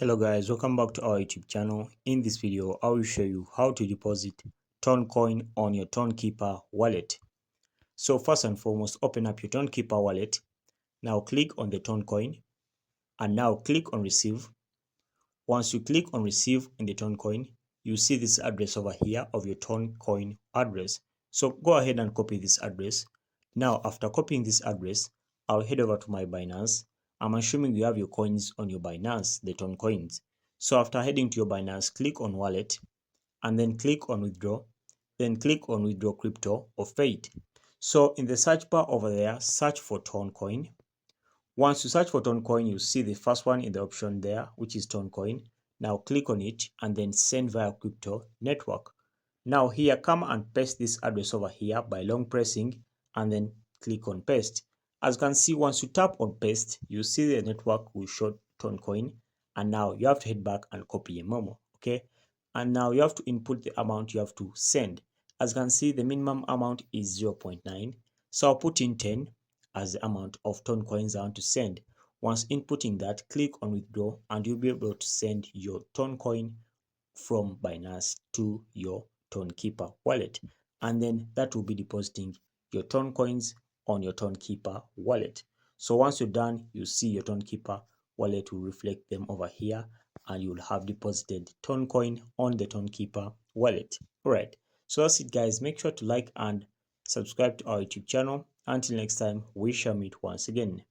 Hello guys, welcome back to our YouTube channel. In this video, I will show you how to deposit Toncoin on your Tonkeeper wallet. So first and foremost, open up your Tonkeeper wallet. Now click on the Toncoin and now click on receive. Once you click on receive in the Toncoin, you see this address over here of your Toncoin address. So go ahead and copy this address. Now after copying this address, I'll head over to my Binance. I'm assuming you have your coins on your Binance, the Toncoins. So after heading to your Binance, click on wallet and then click on withdraw. Then click on withdraw crypto or fade. So in the search bar over there, search for Toncoin. Once you search for Toncoin, you see the first one in the option there, which is Toncoin. Now click on it and then send via crypto network. Now here, come and paste this address over here by long pressing and then click on paste. As you can see, once you tap on paste, you see the network will show Toncoin, and now you have to head back and copy a memo. Okay, and now you have to input the amount you have to send. As you can see, the minimum amount is 0.9, so I'll put in 10 as the amount of Toncoins I want to send. Once inputting that, click on withdraw and you'll be able to send your Toncoin from Binance to your Tonkeeper wallet, and then that will be depositing your Toncoins on your Tonkeeper wallet. So once you're done, you see your Tonkeeper wallet will reflect them over here and you'll have deposited Toncoin on the Tonkeeper wallet. Alright, so that's it guys. Make sure to like and subscribe to our YouTube channel. Until next time, we shall meet once again.